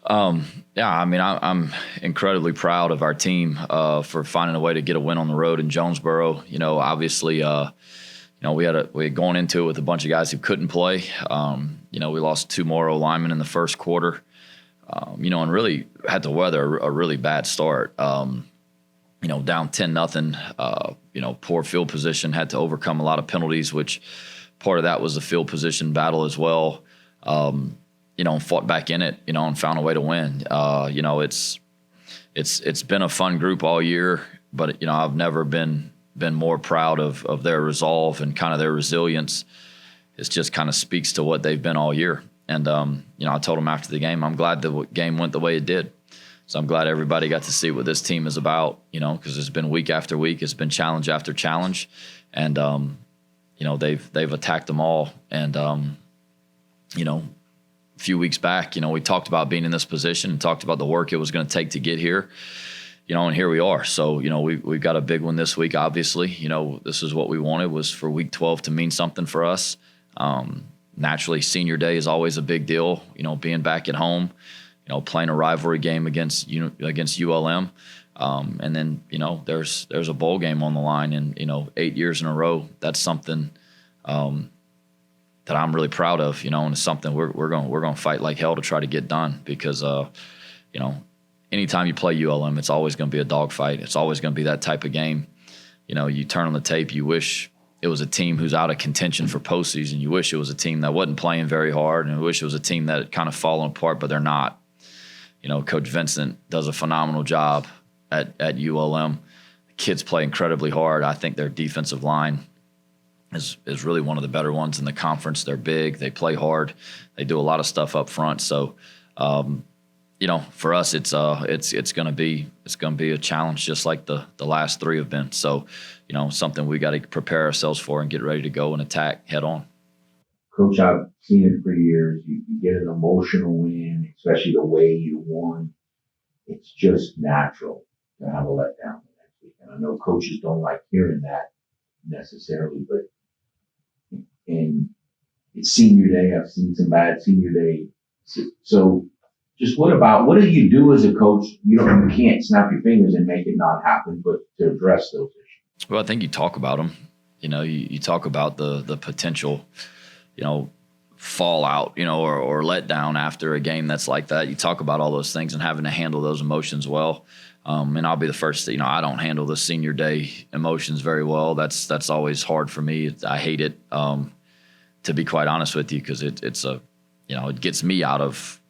Yeah, I mean, I'm incredibly proud of our team for finding a way to get a win on the road in Jonesboro. Obviously, we had gone into it with a bunch of guys who couldn't play. We lost two more O linemen in the first quarter. And really had to weather a really bad start. Down 10-0. Poor field position, had to overcome a lot of penalties, which part of that was the field position battle as well. And fought back in it, and found a way to win. It's been a fun group all year, but I've never been more proud of their resolve and kind of their resilience. It just kind of speaks to what they've been all year. And I told them after the game, I'm glad the game went the way it did. So I'm glad everybody got to see what this team is about, because it's been week after week, it's been challenge after challenge, and they've attacked them all. And a few weeks back, we talked about being in this position and talked about the work it was going to take to get here, and here we are. So, we've got a big one this week, obviously. This is what we wanted, was for week 12 to mean something for us. Naturally, senior day is always a big deal, being back at home, playing a rivalry game against ULM. And then, there's a bowl game on the line, and, 8 years in a row. That's something that I'm really proud of, and it's something we're going to fight like hell to try to get done, because anytime you play ULM, it's always going to be a dogfight. It's always going to be that type of game. You turn on the tape, you wish it was a team who's out of contention for postseason. You wish it was a team that wasn't playing very hard, and you wish it was a team that had kind of fallen apart, but they're not. Coach Vincent does a phenomenal job at ULM. The kids play incredibly hard. I think their defensive line is really one of the better ones in the conference. They're big. They play hard. They do a lot of stuff up front. So, for us, it's going to be a challenge, just like the last three have been. So, something we got to prepare ourselves for and get ready to go and attack head on. Coach, I've seen it for years. You get an emotional win, especially the way you won. It's just natural to have a letdown the next week. And I know coaches don't like hearing that necessarily, but and it's senior day. I've seen some bad senior day. So just what do you do as a coach? You can't snap your fingers and make it not happen, but to address those issues. Well, I think you talk about them. You talk about the potential, fallout, or letdown after a game that's like that. You talk about all those things and having to handle those emotions well. And I'll be the first to, I don't handle the senior day emotions very well. That's always hard for me. I hate it, to be quite honest with you, because it gets me out of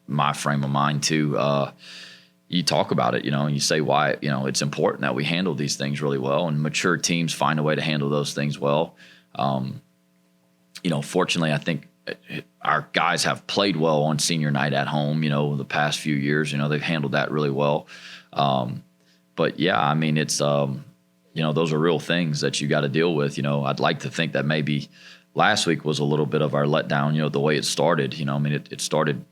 my frame of mind too. You talk about it, and you say why, it's important that we handle these things really well, and mature teams find a way to handle those things well. Fortunately, I think our guys have played well on senior night at home, the past few years. They've handled that really well. But yeah, I mean, it's, those are real things that you got to deal with. I'd like to think that maybe last week was a little bit of our letdown, the way it started. It started,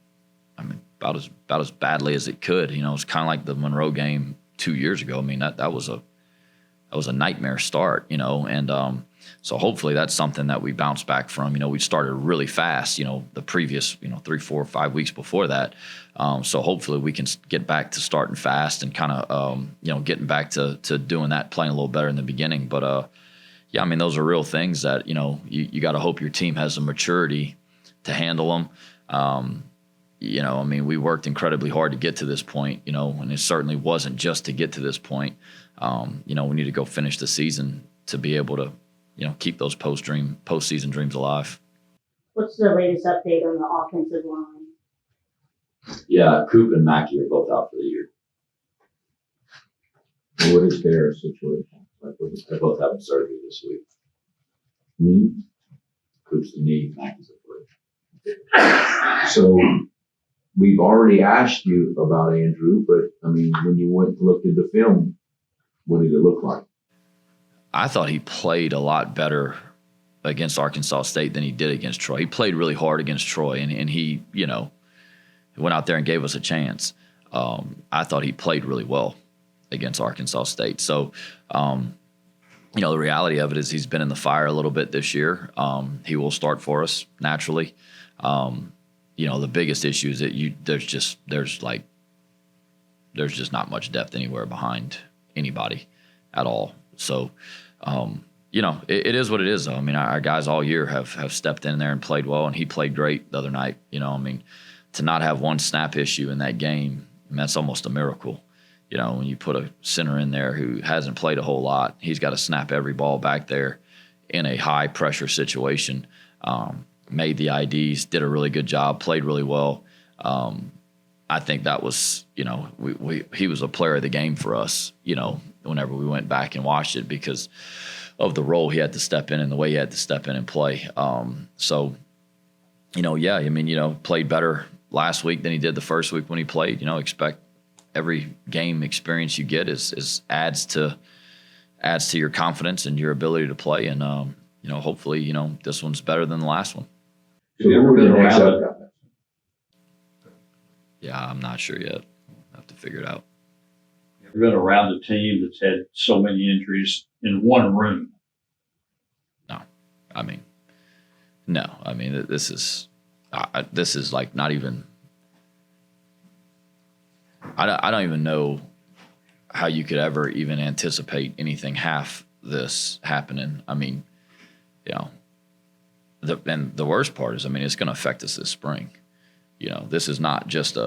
about as badly as it could. It's kind of like the Monroe game 2 years ago. That was a nightmare start, and so hopefully that's something that we bounce back from. We started really fast, the previous, 3, 4, 5 weeks before that. So hopefully we can get back to starting fast and kind of, getting back to doing that, playing a little better in the beginning. But, yeah, those are real things that, you got to hope your team has the maturity to handle them. We worked incredibly hard to get to this point, and it certainly wasn't just to get to this point. We need to go finish the season to be able to, keep those postseason dreams alive. What's the latest update on the offensive line? Yeah, Coop and Mackey are both out for the year. What is their situation? They're both having surgery this week. Knee? Coop's the knee, Mackey's the foot. So we've already asked you about Andrew, but when you went and looked at the film, what did it look like? I thought he played a lot better against Arkansas State than he did against Troy. He played really hard against Troy, and he, went out there and gave us a chance. I thought he played really well against Arkansas State. So, the reality of it is he's been in the fire a little bit this year. He will start for us naturally. the biggest issue is that there's just not much depth anywhere behind anybody at all. So, it is what it is, though. I mean, our guys all year have stepped in there and played well, and he played great the other night. To not have one snap issue in that game, that's almost a miracle. When you put a center in there who hasn't played a whole lot, he's got to snap every ball back there in a high-pressure situation. Made the IDs, did a really good job, played really well. I think that was, he was a player of the game for us, whenever we went back and watched it because of the role he had to step in and the way he had to step in and play. Played better last week than he did the first week when he played. Expect every game experience you get is adds to your confidence and your ability to play. And, hopefully, this one's better than the last one. So who were the next up? Yeah, I'm not sure yet. I have to figure it out. You've been around a team that's had so many injuries in one room. No. This is like not even. I don't even know how you could ever even anticipate anything half this happening. The worst part is, it's going to affect us this spring. This is not just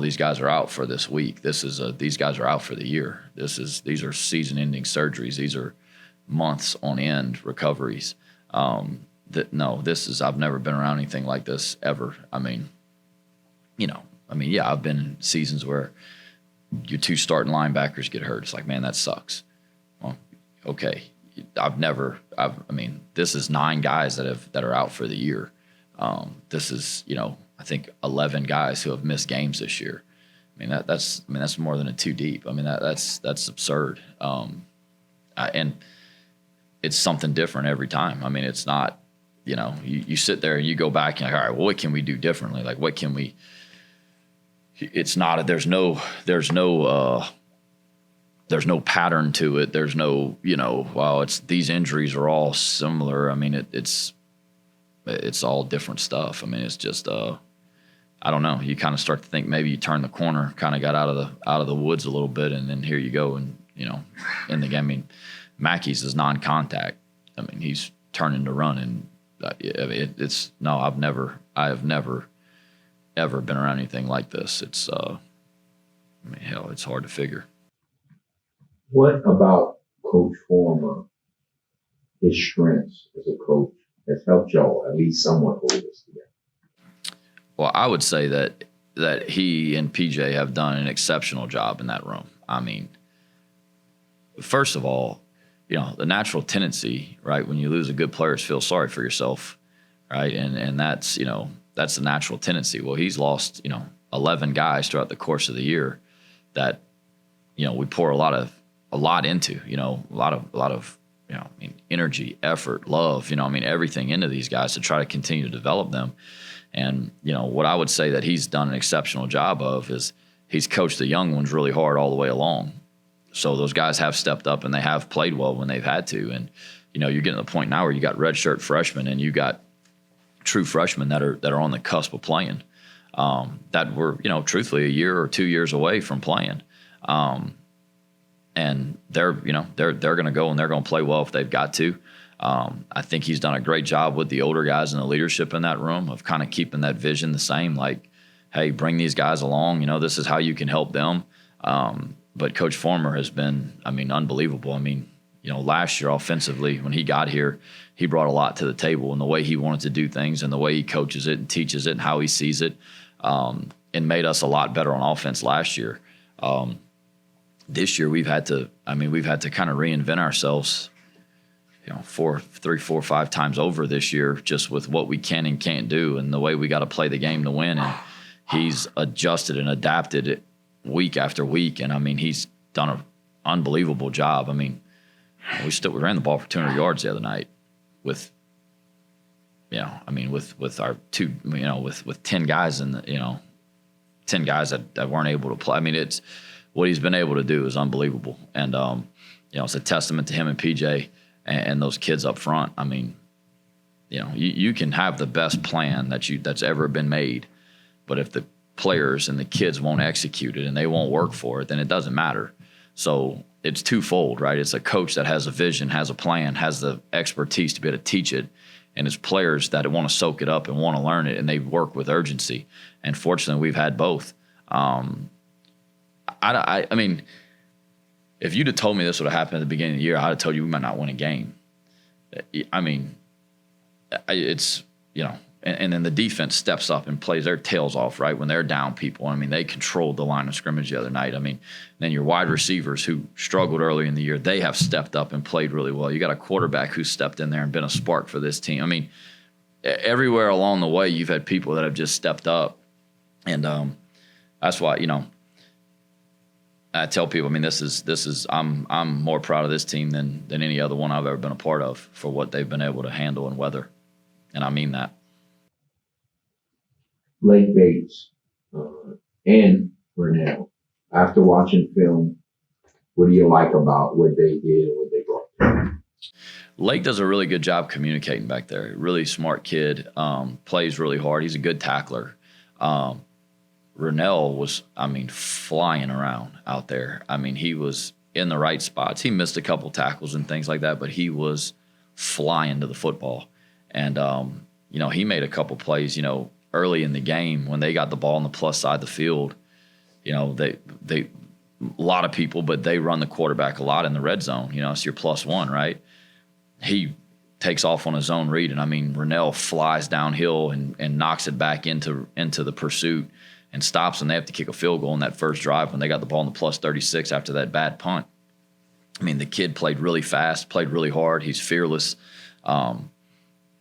these guys are out for this week. These guys are out for the year. These are season-ending surgeries. These are months on end recoveries. I've never been around anything like this ever. I've been in seasons where your two starting linebackers get hurt. It's like, man, that sucks. Well, okay. This is 9 guys that are out for the year. This is, I think 11 guys who have missed games this year. That's more than a 2 deep. That's absurd. And it's something different every time. It's not, you sit there and you go back and you're like, all right, well, what can we do differently? Like, what can we? It's not. There's no pattern to it. There's no, it's these injuries are all similar. It's all different stuff. It's just, I don't know. You kind of start to think maybe you turned the corner, kind of got out of the woods a little bit, and then here you go, and in the game. Mackey's is non-contact. He's turning to run, and I have never ever been around anything like this. It's, it's hard to figure. What about Coach Former, his strengths as a coach, has helped y'all at least somewhat hold this together? Well, I would say that he and PJ have done an exceptional job in that room. First of all, the natural tendency, right, when you lose a good player is feel sorry for yourself, right? And that's, that's the natural tendency. Well, he's lost, 11 guys throughout the course of the year that, we pour a lot into, a lot of energy, effort, love, everything into these guys to try to continue to develop them. And, what I would say that he's done an exceptional job of is he's coached the young ones really hard all the way along. So those guys have stepped up and they have played well when they've had to. And, you're getting to the point now where you got redshirt freshmen and you got true freshmen that are on the cusp of playing, that were, truthfully a year or 2 years away from playing. And they're going to go and they're going to play well if they've got to. I think he's done a great job with the older guys and the leadership in that room of kind of keeping that vision the same. Like, hey, bring these guys along. This is how you can help them. But Coach Former has been, unbelievable. Last year offensively, when he got here, he brought a lot to the table, and the way he wanted to do things and the way he coaches it and teaches it and how he sees it, and made us a lot better on offense last year. This year we've had to kind of reinvent ourselves, 4, 5 times over this year, just with what we can and can't do and the way we got to play the game to win. And he's adjusted and adapted it week after week. And he's done an unbelievable job. We ran the ball for 200 yards the other night with our two, with 10 guys and 10 guys that weren't able to play. It's what he's been able to do is unbelievable. And, it's a testament to him and PJ and those kids up front. You can have the best plan that's ever been made. But if the players and the kids won't execute it and they won't work for it, then it doesn't matter. So it's twofold, right? It's a coach that has a vision, has a plan, has the expertise to be able to teach it, and it's players that want to soak it up and want to learn it, and they work with urgency. And fortunately, we've had both. I mean, if you'd have told me this would have happened at the beginning of the year, I'd have told you we might not win a game. I mean, it's, and then the defense steps up and plays their tails off, right, when they're down people. I mean, they controlled the line of scrimmage the other night. I mean, then your wide receivers who struggled early in the year, they have stepped up and played really well. You got a quarterback who stepped in there and been a spark for this team. I mean, everywhere along the way, you've had people that have just stepped up. And that's why, I tell people, I mean, I'm more proud of this team than any other one I've ever been a part of for what they've been able to handle and weather. And I mean that. Blake Bates and Renell, after watching film, what do you like about what they did and what they brought? Lake does a really good job communicating back there. Really smart kid, plays really hard. He's a good tackler. Renell was, flying around out there. I mean, he was in the right spots. He missed a couple tackles and things like that, but he was flying to the football. And, he made a couple plays, early in the game when they got the ball on the plus side of the field. They a lot of people, but they run the quarterback a lot in the red zone. It's your plus one, right? He takes off on his own read, and Renell flies downhill and knocks it back into the pursuit and stops, and they have to kick a field goal in that first drive when they got the ball in the plus 36 after that bad punt. The kid played really fast, played really hard. He's fearless.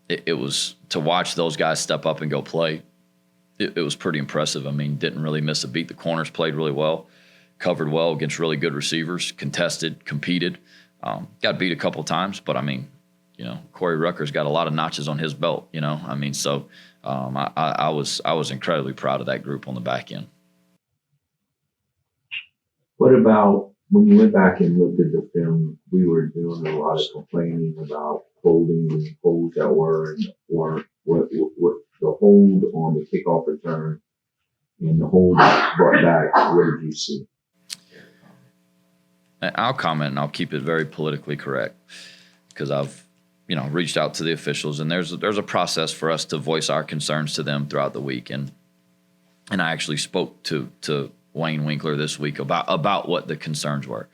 It was to watch those guys step up and go play. It was pretty impressive. Didn't really miss a beat. The corners played really well, covered well against really good receivers, contested, competed. Got beat a couple times, but Corey Rucker's got a lot of notches on his belt. So I was incredibly proud of that group on the back end. What about when you went back and looked at the film? We were doing a lot of complaining about holding and holds that were or what the hold on the kickoff return and the hold brought back. What did you see? I'll comment, and I'll keep it very politically correct because I've reached out to the officials, and there's a process for us to voice our concerns to them throughout the week. And I actually spoke to Wayne Winkler this week about what the concerns were.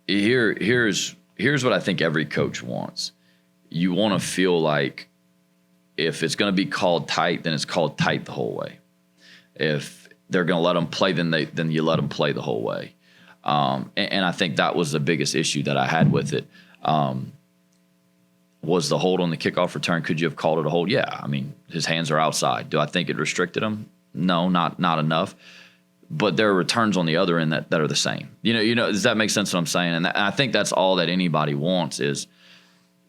Here's what I think every coach wants. You want to feel like if it's going to be called tight, then it's called tight the whole way. If they're going to let them play, then you let them play the whole way. And I think that was the biggest issue that I had with it. Was the hold on the kickoff return? Could you have called it a hold? Yeah. His hands are outside. Do I think it restricted him? No, not enough. But there are returns on the other end that are the same. Does that make sense what I'm saying? And I think that's all that anybody wants is,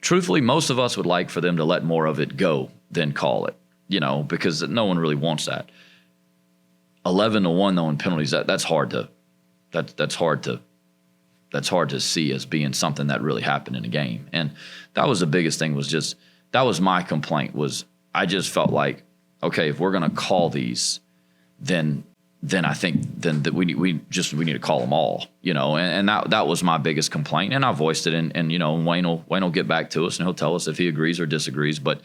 truthfully, most of us would like for them to let more of it go than call it, because no one really wants that. 11-1 though in penalties, that's hard to see as being something that really happened in a game. And that was the biggest thing, that was my complaint, was I just felt like, okay, if we're going to call these, then I think that we need to call them all, and that was my biggest complaint. And I voiced it, and Wayne will get back to us and he'll tell us if he agrees or disagrees. But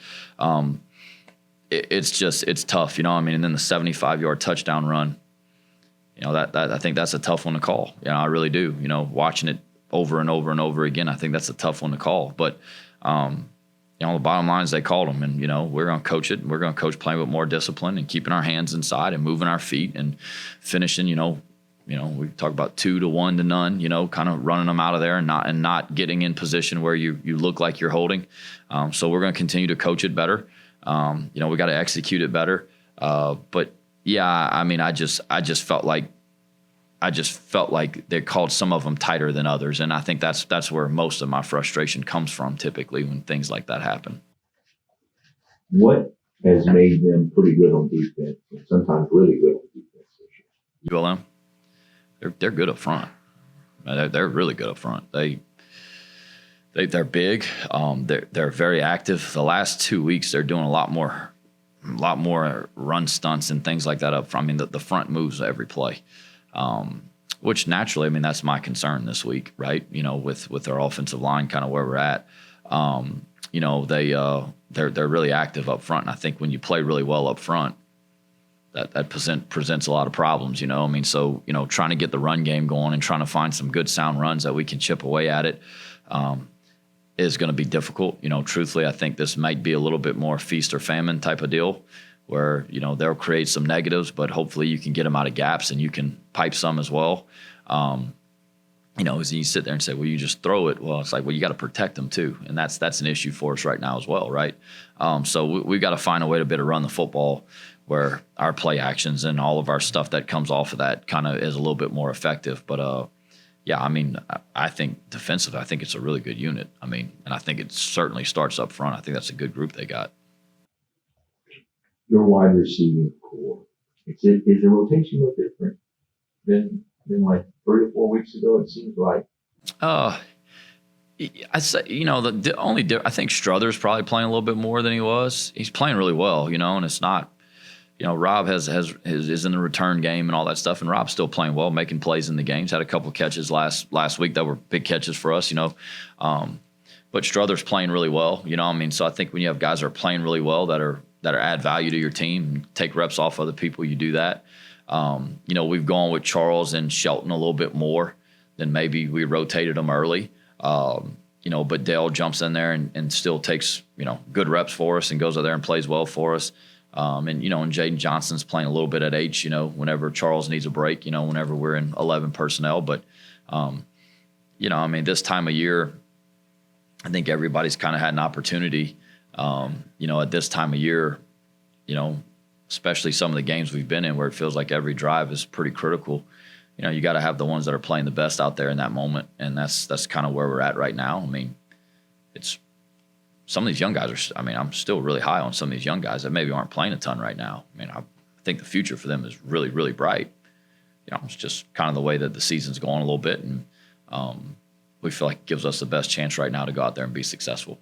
it's tough, and then the 75-yard touchdown run, that I think that's a tough one to call. I really do. Watching it over and over and over again, I think that's a tough one to call. But the bottom line is they called them, and we're going to coach it. And we're going to coach playing with more discipline and keeping our hands inside and moving our feet and finishing. We talk about 2 to 1 to none. Kind of running them out of there and not getting in position where you look like you're holding. So we're going to continue to coach it better. We got to execute it better. But yeah, I just felt like they called some of them tighter than others, and I think that's where most of my frustration comes from. Typically, when things like that happen. What has made them pretty good on defense, and sometimes really good on defense this year? ULM, they're good up front. They're really good up front. They're big. They're very active. The last 2 weeks, they're doing a lot more a lot more run stunts and things like that up front. I mean, the front moves every play, which naturally, I mean, that's my concern this week, right? You know, with our offensive line, kind of where we're at. You know, they're really active up front, and I think when you play really well up front, that presents a lot of problems. You know, I mean, so you know, trying to get the run game going and trying to find some good sound runs that we can chip away at it. Is going to be difficult. You know, truthfully, I think this might be a little bit more feast or famine type of deal where, you know, they'll create some negatives, but hopefully you can get them out of gaps and you can pipe some as well. You know, as you sit there and say, well, you just throw it. Well, it's like, well, you got to protect them too. And that's an issue for us right now as well, right? So we've got to find a way to better run the football where our play actions and all of our stuff that comes off of that kind of is a little bit more effective. But, yeah, I mean, I think defensively, I think it's a really good unit. I mean, and I think it certainly starts up front. I think that's a good group they got. Your wide receiving core, is the rotation a little different than like 3 or 4 weeks ago? It seems like. I say, you know, the only I think Strother's probably playing a little bit more than he was. He's playing really well, you know, and it's not. You know, Rob is in the return game and all that stuff, and Rob's still playing well, making plays in the games. Had a couple of catches last week that were big catches for us, you know. But Strother's playing really well, you know. I mean, so I think when you have guys that are playing really well that are add value to your team, take reps off other people, you do that. You know, we've gone with Charles and Shelton a little bit more than maybe we rotated them early. You know, but Dale jumps in there and still takes, you know, good reps for us and goes out there and plays well for us. And, you know, and Jaden Johnson's playing a little bit at H, you know, whenever Charles needs a break, you know, whenever we're in 11 personnel. But, you know, I mean, this time of year, I think everybody's kind of had an opportunity, you know, at this time of year, you know, especially some of the games we've been in where it feels like every drive is pretty critical. You know, you got to have the ones that are playing the best out there in that moment. And that's kind of where we're at right now. I mean, it's some of these young guys I'm still really high on some of these young guys that maybe aren't playing a ton right now. I mean, I think the future for them is really, really bright. You know, it's just kind of the way that the season's going a little bit. And we feel like it gives us the best chance right now to go out there and be successful.